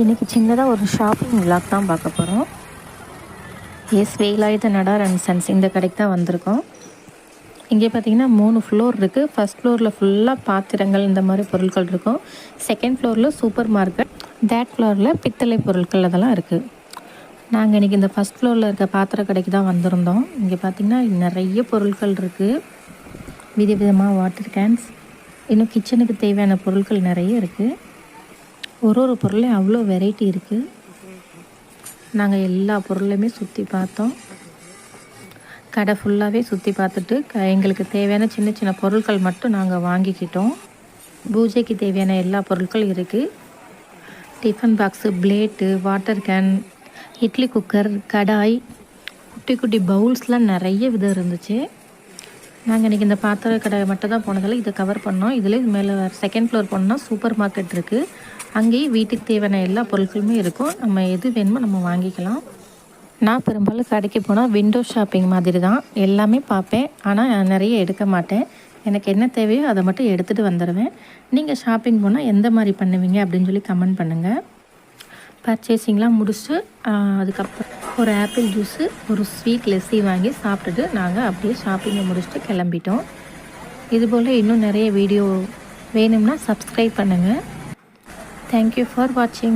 இன்றைக்கி சின்னதாக ஒரு ஷாப்பிங் விளாக் தான் பார்க்க போகிறோம். வேலாயுத நடார் அண்ட் சன்ஸ் இந்த கடைக்கு தான் வந்திருக்கோம். இங்கே பார்த்தீங்கன்னா 3 ஃப்ளோர் இருக்குது. ஃபஸ்ட் ஃப்ளோரில் ஃபுல்லாக பாத்திரங்கள் இந்த மாதிரி பொருட்கள் இருக்கும். செகண்ட் ஃப்ளோரில் சூப்பர் மார்க்கெட், தேர்ட் ஃப்ளோரில் பித்தளை பொருட்கள் அதெல்லாம் இருக்குது. நாங்கள் இன்றைக்கி இந்த ஃபஸ்ட் ஃப்ளோரில் இருக்க பாத்திர கடைக்கு தான் வந்திருந்தோம். இங்கே பார்த்திங்கன்னா நிறைய பொருட்கள் இருக்குது. விதவிதமாக வாட்டர் கேன்ஸ், இன்னும் கிச்சனுக்கு தேவையான பொருட்கள் நிறைய இருக்குது. ஒரு பொருளையும் அவ்வளோ வெரைட்டி இருக்குது. நாங்கள் எல்லா பொருளையுமே சுற்றி பார்த்தோம். கடை ஃபுல்லாகவே சுற்றி பார்த்துட்டு எங்களுக்கு தேவையான சின்ன சின்ன பொருட்கள் மட்டும் நாங்கள் வாங்கிக்கிட்டோம். பூஜைக்கு தேவையான எல்லா பொருட்களும் இருக்குது. Tiffin box, plate, water can, idli cooker, கடாய், குட்டி குட்டி பவுல்ஸ்லாம் நிறைய விதம் இருந்துச்சு. நாங்கள் இன்றைக்கி இந்த பாத்திர கடை மட்டும் தான் போனதில் இதை கவர் பண்ணோம். இதில் மேலே செகண்ட் ஃப்ளோர் போனோம்னா சூப்பர் மார்க்கெட் இருக்குது. அங்கேயும் வீட்டுக்கு தேவையான எல்லா பொருட்களுமே இருக்கும். நம்ம எது வேணுமோ நம்ம வாங்கிக்கலாம். நான் பெரும்பாலும் கடைக்கு போனால் விண்டோ ஷாப்பிங் மாதிரி தான் எல்லாமே பார்ப்பேன். ஆனால் நிறைய எடுக்க மாட்டேன். எனக்கு என்ன தேவையோ அதை மட்டும் எடுத்துகிட்டு வந்துடுவேன். நீங்கள் ஷாப்பிங் போனால் எந்த மாதிரி பண்ணுவீங்க அப்படின்னு சொல்லி கமெண்ட் பண்ணுங்கள். பர்ச்சேசிங்லாம் முடிச்சுட்டு அதுக்கப்புறம் ஒரு ஆப்பிள் ஜூஸு, ஒரு ஸ்வீட் லெஸ்ஸி வாங்கி சாப்பிட்டுட்டு நாங்கள் அப்படியே ஷாப்பிங்கை முடிச்சுட்டு கிளம்பிட்டோம். இதுபோல் இன்னும் நிறைய வீடியோ வேணும்னா சப்ஸ்கிரைப் பண்ணுங்கள். Thank you for watching.